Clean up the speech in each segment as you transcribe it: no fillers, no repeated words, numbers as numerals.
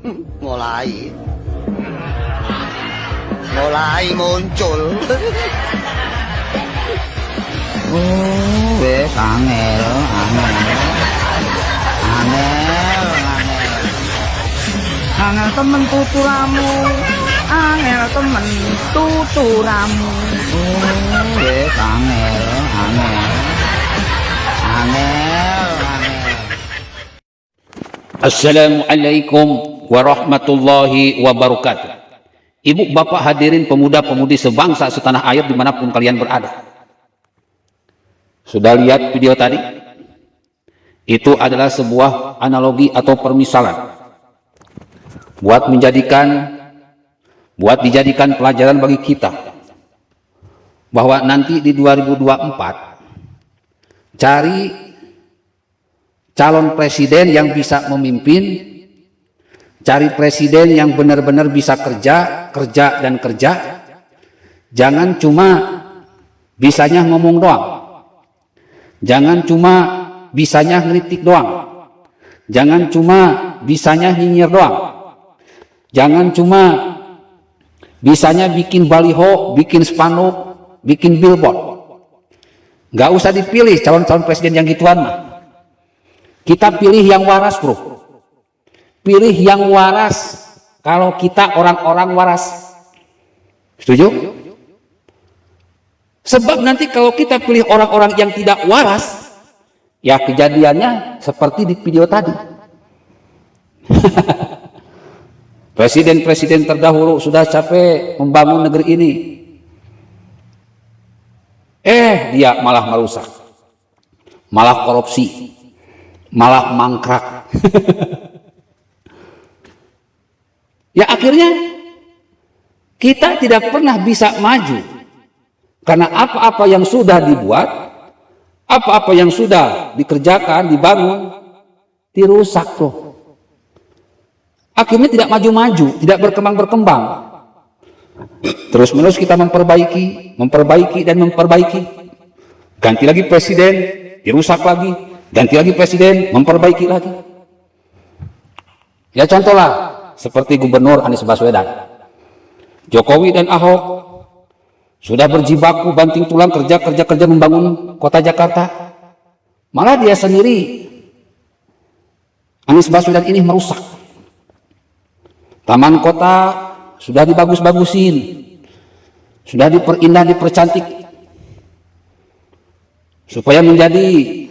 Mulai muncul. Wes angel. Angel temen tuturamu. Angel temen tuturamu. Wes angel. Assalamualaikum warahmatullahi wabarakatuh. Ibu bapak hadirin pemuda-pemudi sebangsa setanah air dimanapun kalian berada. Sudah lihat video tadi? Itu adalah sebuah analogi atau permisalan buat dijadikan pelajaran bagi kita bahwa nanti di 2024 cari calon presiden yang bisa memimpin, cari presiden yang benar-benar bisa kerja. Jangan cuma bisanya ngomong doang, jangan cuma bisanya ngeritik doang, jangan cuma bisanya nyinyir doang, jangan cuma bisanya bikin baliho, bikin spanduk, bikin billboard. Nggak usah dipilih calon-calon presiden yang gituan mah. Kita pilih yang waras, bro. Pilih yang waras. Kalau kita orang-orang waras. Setuju? Sebab nanti kalau kita pilih orang-orang yang tidak waras, ya kejadiannya seperti di video tadi. Presiden-presiden terdahulu sudah capek membangun negeri ini. Dia malah merusak. Malah korupsi. Malah mangkrak. Ya akhirnya kita tidak pernah bisa maju karena apa-apa yang sudah dibuat, apa-apa yang sudah dikerjakan, dibangun, dirusak tuh. Akhirnya tidak maju-maju, tidak berkembang-berkembang. Terus-menerus kita memperbaiki. Ganti lagi presiden, dirusak lagi. Ganti lagi presiden, memperbaiki lagi. Ya contohlah seperti Gubernur Anies Baswedan. Jokowi dan Ahok sudah berjibaku banting tulang kerja membangun kota Jakarta. Malah dia sendiri, Anies Baswedan ini merusak. Taman kota sudah dibagus-bagusin, sudah diperindah, dipercantik supaya menjadi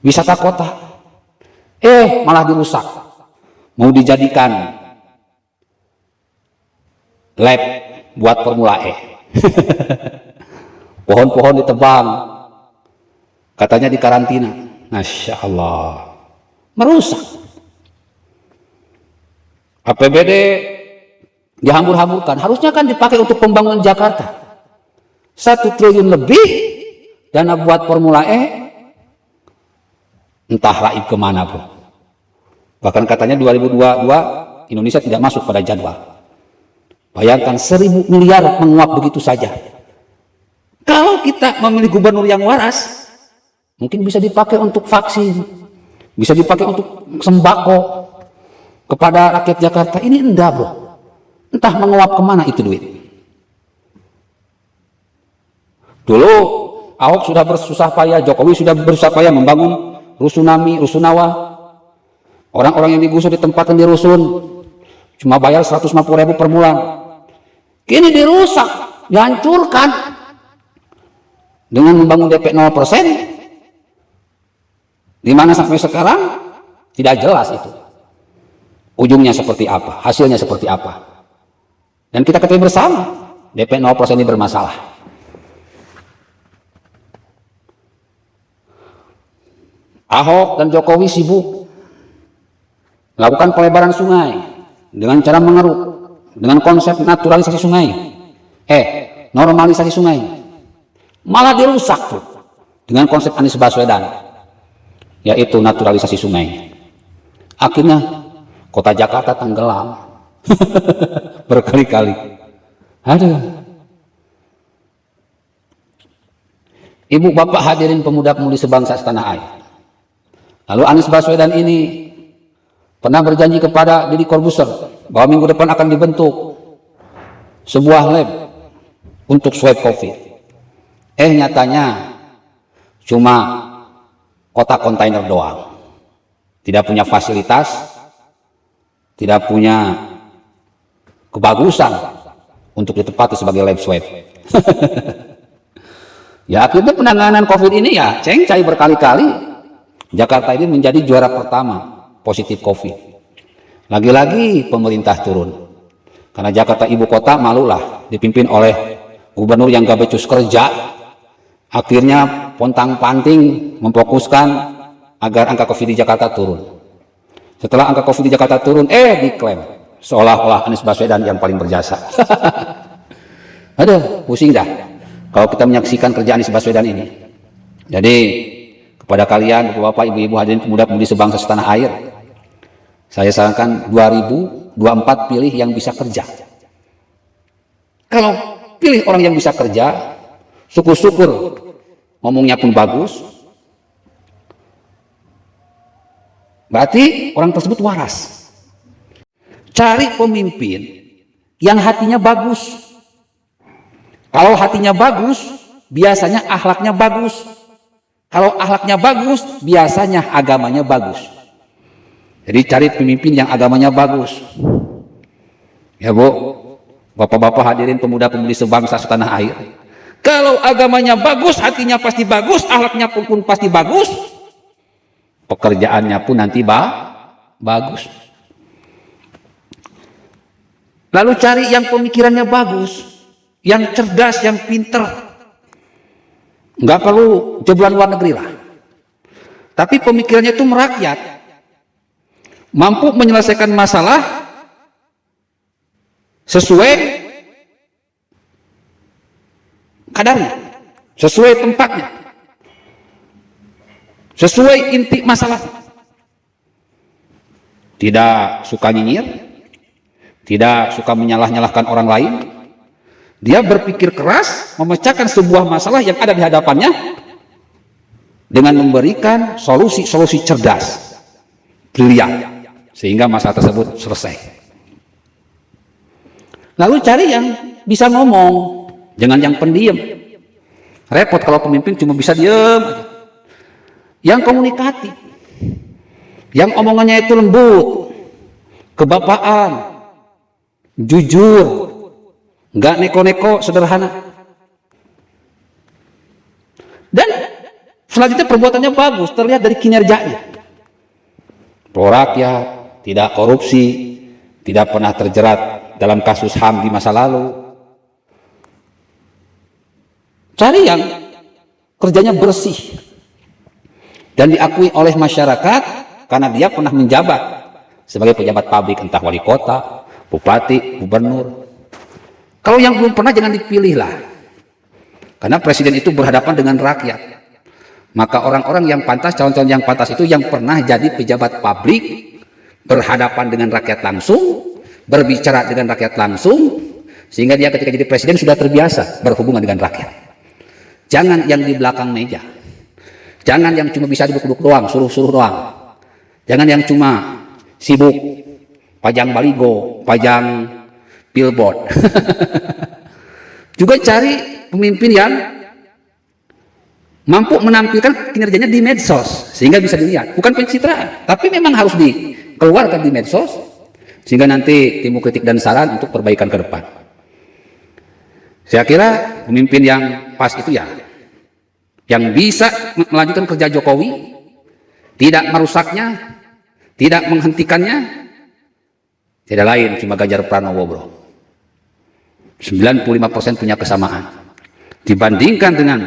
wisata kota. Malah dirusak. Mau dijadikan lab buat Formula E. Pohon-pohon ditebang, katanya dikarantina. Masya Allah, merusak. APBD dihambur-hamburkan, harusnya kan dipakai untuk pembangunan Jakarta. 1 triliun lebih dana buat Formula E, entah laib kemana, bro. Bahkan katanya 2022 Indonesia tidak masuk pada jadwal. Bayangkan 1.000 miliar menguap begitu saja. Kalau kita memilih gubernur yang waras, mungkin bisa dipakai untuk vaksin, bisa dipakai untuk sembako kepada rakyat Jakarta. Ini enggak, bro. Entah menguap kemana itu duit. Dulu Ahok sudah bersusah payah, Jokowi sudah bersusah payah membangun rusunawa. Orang-orang yang digusur ditempatkan di rusun, cuma bayar 150.000 per bulan. Kini dirusak, dihancurkan dengan membangun DP 0%. Di mana sampai sekarang tidak jelas itu. Ujungnya seperti apa, hasilnya seperti apa. Dan kita ketahui bersama, DP 0% ini bermasalah. Ahok dan Jokowi sibuk lakukan pelebaran sungai dengan cara mengeruk, dengan konsep naturalisasi sungai, normalisasi sungai. Malah dirusak tuh dengan konsep Anies Baswedan, yaitu naturalisasi sungai. Akhirnya kota Jakarta tenggelam berkali-kali. Aduh. Ibu bapak hadirin pemuda-pemudi sebangsa setanah air. Lalu Anies Baswedan ini pernah berjanji kepada Deddy Corbuzier bahwa minggu depan akan dibentuk sebuah lab untuk swab COVID. Nyatanya cuma kotak kontainer doang, tidak punya fasilitas, tidak punya kebagusan untuk ditempati sebagai lab swab. Ya akhirnya penanganan COVID ini ya cengcai berkali-kali. Jakarta ini menjadi juara pertama positif COVID. Lagi-lagi pemerintah turun, karena Jakarta ibu kota malulah dipimpin oleh gubernur yang gak becus kerja. Akhirnya pontang-panting memfokuskan agar angka COVID di Jakarta turun. Setelah angka COVID di Jakarta turun, diklaim seolah-olah Anies Baswedan yang paling berjasa. Aduh, pusing dah kalau kita menyaksikan kerja Anies Baswedan ini. Jadi kepada kalian, bapak, ibu-ibu, hadirin pemuda-pemudi sebangsa setanah air, saya sarankan 2024 pilih yang bisa kerja. Kalau pilih orang yang bisa kerja, syukur-syukur ngomongnya pun bagus, berarti orang tersebut waras. Cari pemimpin yang hatinya bagus. Kalau hatinya bagus, biasanya akhlaknya bagus. Kalau akhlaknya bagus, biasanya agamanya bagus. Jadi cari pemimpin yang agamanya bagus. Ya Bu, bapak-bapak hadirin pemuda-pemudi sebangsa setanah air. Kalau agamanya bagus, hatinya pasti bagus, akhlaknya pun pasti bagus. Pekerjaannya pun nanti bagus. Lalu cari yang pemikirannya bagus, yang cerdas, yang pinter. Nggak perlu jebolan luar negeri lah. Tapi pemikirannya itu merakyat. Mampu menyelesaikan masalah sesuai kadarnya, sesuai tempatnya, sesuai inti masalah. Tidak suka nyinyir, tidak suka menyalah-nyalahkan orang lain. Dia berpikir keras, memecahkan sebuah masalah yang ada di hadapannya dengan memberikan solusi-solusi cerdas, brilian, sehingga masalah tersebut selesai. Lalu cari yang bisa ngomong, jangan yang pendiam. Repot kalau pemimpin cuma bisa diem aja. Yang komunikatif, yang omongannya itu lembut, kebapaan, jujur, nggak neko-neko, sederhana. Dan selanjutnya perbuatannya bagus, terlihat dari kinerjanya. Pro rakyat, tidak korupsi, tidak pernah terjerat dalam kasus HAM di masa lalu. Cari yang kerjanya bersih dan diakui oleh masyarakat karena dia pernah menjabat sebagai pejabat publik, entah wali kota, bupati, gubernur. Kalau yang belum pernah jangan dipilih lah, karena presiden itu berhadapan dengan rakyat. Maka orang-orang yang pantas, calon-calon yang pantas itu yang pernah jadi pejabat publik, berhadapan dengan rakyat langsung, berbicara dengan rakyat langsung, sehingga dia ketika jadi presiden sudah terbiasa berhubungan dengan rakyat. Jangan yang di belakang meja, jangan yang cuma bisa duduk-duduk doang, suruh-suruh doang, jangan yang cuma sibuk pajang baligo, pajang billboard. Juga cari pemimpin yang mampu menampilkan kinerjanya di medsos sehingga bisa dilihat, bukan pencitraan, tapi memang harus dikeluarkan di medsos sehingga nanti timbul kritik dan saran untuk perbaikan ke depan. Saya kira pemimpin yang pas itu ya yang bisa melanjutkan kerja Jokowi, tidak merusaknya, tidak menghentikannya. Tidak lain cuma Ganjar Pranowo, bro. 95% punya kesamaan. Dibandingkan dengan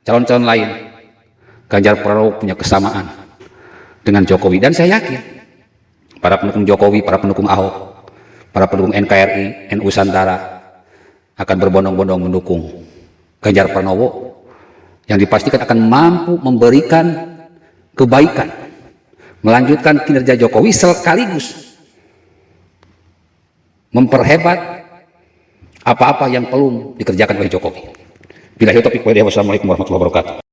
calon-calon lain, Ganjar Pranowo punya kesamaan dengan Jokowi. Dan saya yakin para pendukung Jokowi, para pendukung Ahok, para pendukung NKRI, NU Nusantara akan berbondong-bondong mendukung Ganjar Pranowo yang dipastikan akan mampu memberikan kebaikan, melanjutkan kinerja Jokowi sekaligus memperhebat apa-apa yang perlu dikerjakan oleh Jokowi. Billahi taufiq wal hidayah. Wassalamualaikum warahmatullahi wabarakatuh.